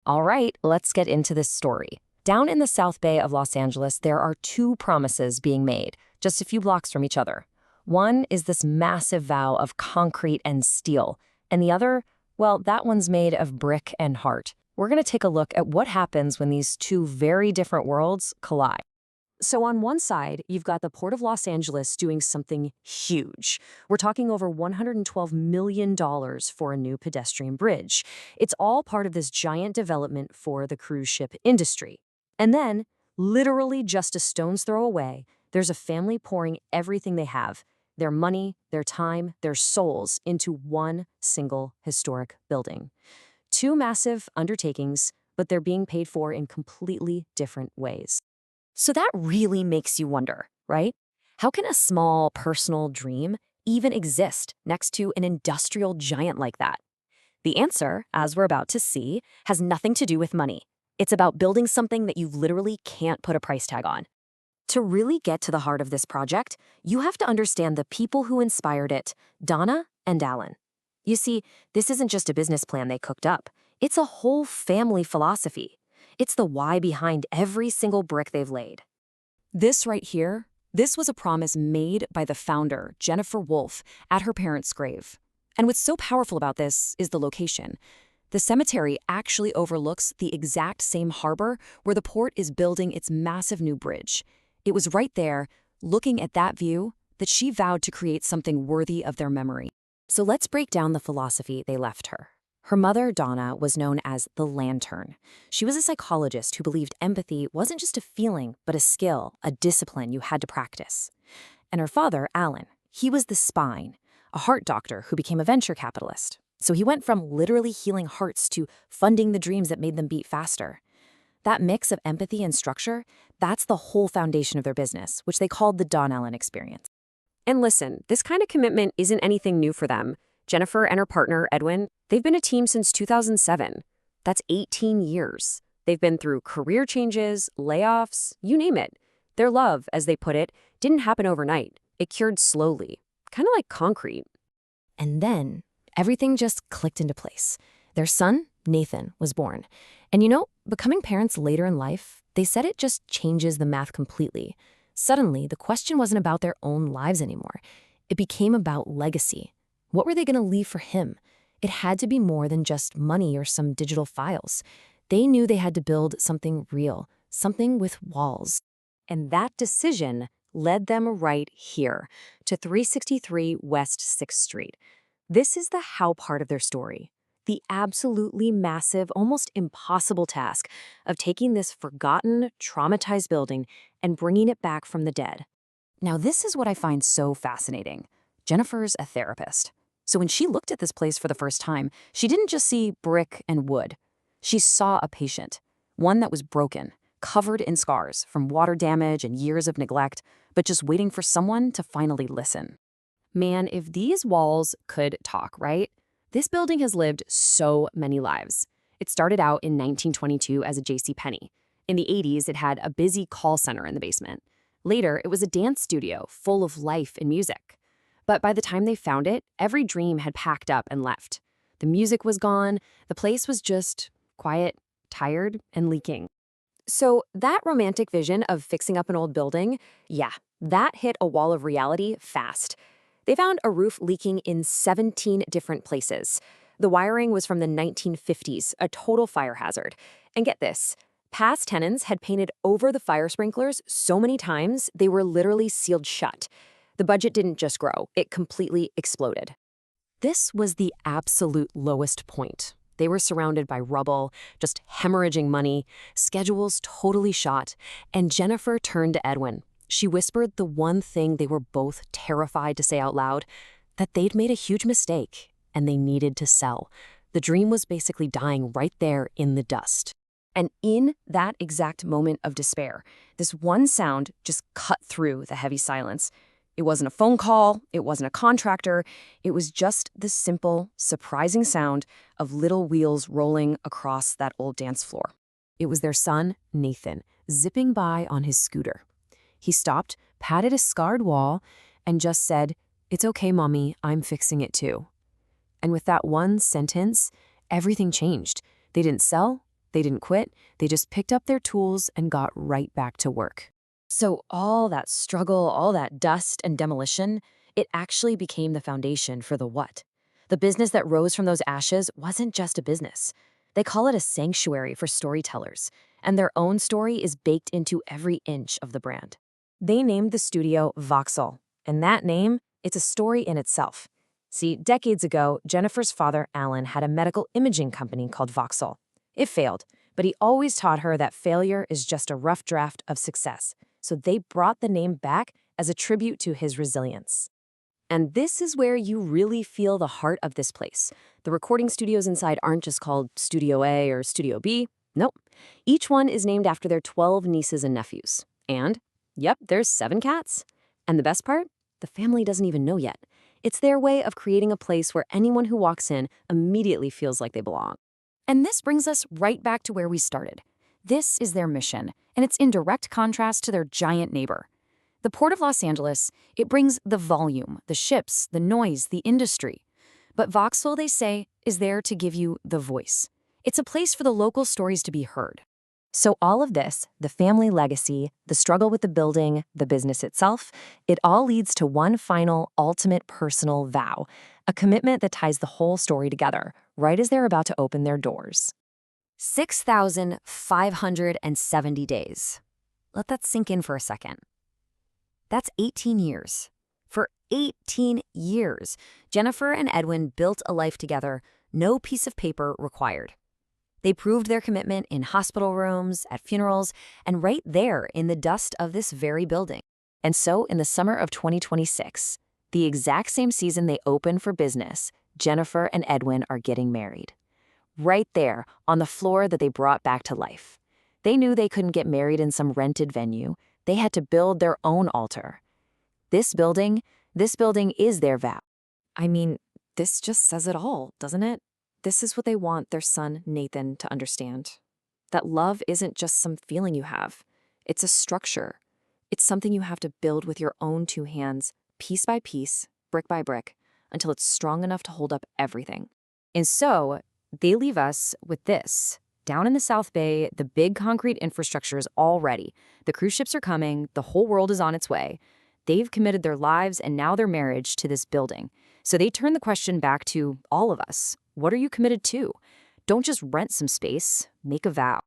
All right, let's get into this story. Down in the South Bay of Los Angeles, there are two promises being made, just a few blocks from each other. One is this massive vow of concrete and steel, and the other, well, that one's made of brick and heart. We're going to take a look at what happens when these two very different worlds collide. So on one side, you've got the Port of Los Angeles doing something huge. We're talking over $112 million for a new pedestrian bridge. It's all part of this giant development for the cruise ship industry. And then, literally just a stone's throw away, there's a family pouring everything they have, their money, their time, their souls, into one single historic building. Two massive undertakings, but they're being paid for in completely different ways. So that really makes you wonder, right? How can a small personal dream even exist next to an industrial giant like that? The answer, as we're about to see, has nothing to do with money. It's about building something that you literally can't put a price tag on. To really get to the heart of this project, you have to understand the people who inspired it, Donna and Allan. You see, this isn't just a business plan they cooked up. It's a whole family philosophy. It's the why behind every single brick they've laid. This right here, this was a promise made by the founder, Jennifer Wolfe, at her parents' grave. And what's so powerful about this is the location. The cemetery actually overlooks the exact same harbor where the port is building its massive new bridge. It was right there, looking at that view, that she vowed to create something worthy of their memory. So let's break down the philosophy they left her. Her mother, Donna, was known as the Lantern. She was a psychologist who believed empathy wasn't just a feeling, but a skill, a discipline you had to practice. And her father, Allan, he was the Spine, a heart doctor who became a venture capitalist. So he went from literally healing hearts to funding the dreams that made them beat faster. That mix of empathy and structure, that's the whole foundation of their business, which they called the Donn Allan Experience. And listen, this kind of commitment isn't anything new for them. Jennifer and her partner, Edwin, they've been a team since 2007. That's 18 years. They've been through career changes, layoffs, you name it. Their love, as they put it, didn't happen overnight. It cured slowly, kind of like concrete. And then, everything just clicked into place. Their son, Nathan, was born. And becoming parents later in life, they said it just changes the math completely. Suddenly, the question wasn't about their own lives anymore. It became about legacy. What were they going to leave for him? It had to be more than just money or some digital files. They knew they had to build something real, something with walls. And that decision led them right here, to 363 West 6th Street. This is the how part of their story. The absolutely massive, almost impossible task of taking this forgotten, traumatized building and bringing it back from the dead. Now, this is what I find so fascinating. Jennifer's a therapist. So when she looked at this place for the first time, she didn't just see brick and wood. She saw a patient, one that was broken, covered in scars from water damage and years of neglect, but just waiting for someone to finally listen. Man, if these walls could talk, right? This building has lived so many lives. It started out in 1922 as a JCPenney. In the 80s, it had a busy call center in the basement. Later, it was a dance studio full of life and music. But by the time they found it, every dream had packed up and left. The music was gone. The place was just quiet, tired, and leaking. So that romantic vision of fixing up an old building, yeah, that hit a wall of reality fast. They found a roof leaking in 17 different places. The wiring was from the 1950s, a total fire hazard. And get this, past tenants had painted over the fire sprinklers so many times they were literally sealed shut. The budget didn't just grow, it completely exploded. This was the absolute lowest point. They were surrounded by rubble, just hemorrhaging money, schedules totally shot, and Jennifer turned to Edwin. She whispered the one thing they were both terrified to say out loud, that they'd made a huge mistake, and they needed to sell. The dream was basically dying right there in the dust. And in that exact moment of despair, this one sound just cut through the heavy silence. It wasn't a phone call, it wasn't a contractor, it was just the simple, surprising sound of little wheels rolling across that old dance floor. It was their son, Nathan, zipping by on his scooter. He stopped, patted a scarred wall, and just said, "It's okay, Mommy, I'm fixing it too." And with that one sentence, everything changed. They didn't sell, They didn't quit, they just picked up their tools and got right back to work. So all that struggle, all that dust and demolition, it actually became the foundation for the what. The business that rose from those ashes wasn't just a business. They call it a sanctuary for storytellers, and their own story is baked into every inch of the brand. They named the studio Voxel, and that name, it's a story in itself. See, decades ago, Jennifer's father, Alan, had a medical imaging company called Voxel. It failed, but he always taught her that failure is just a rough draft of success. So they brought the name back as a tribute to his resilience. And this is where you really feel the heart of this place. The recording studios inside aren't just called Studio A or Studio B. Nope. Each one is named after their 12 nieces and nephews. And, yep, there's 7 cats. And the best part? The family doesn't even know yet. It's their way of creating a place where anyone who walks in immediately feels like they belong. And this brings us right back to where we started. This is their mission, and it's in direct contrast to their giant neighbor. The Port of Los Angeles, it brings the volume, the ships, the noise, the industry. But Voxel, they say, is there to give you the voice. It's a place for the local stories to be heard. So all of this, the family legacy, the struggle with the building, the business itself, it all leads to one final, ultimate personal vow, a commitment that ties the whole story together, right as they're about to open their doors. 6,570 days. Let that sink in for a second. That's 18 years. For 18 years, Jennifer and Edwin built a life together, no piece of paper required. They proved their commitment in hospital rooms, at funerals, and right there in the dust of this very building. And so, in the summer of 2026, the exact same season they opened for business, Jennifer and Edwin are getting married. Right there, on the floor that they brought back to life. They knew they couldn't get married in some rented venue. They had to build their own altar. This building is their vow. I mean, this just says it all, doesn't it? This is what they want their son, Nathan, to understand. That love isn't just some feeling you have. It's a structure. It's something you have to build with your own 2 hands, piece by piece, brick by brick, until it's strong enough to hold up everything. And so, they leave us with this. Down in the South Bay, the big concrete infrastructure is all ready. The cruise ships are coming. The whole world is on its way. They've committed their lives and now their marriage to this building. So they turn the question back to all of us. What are you committed to? Don't just rent some space. Make a vow.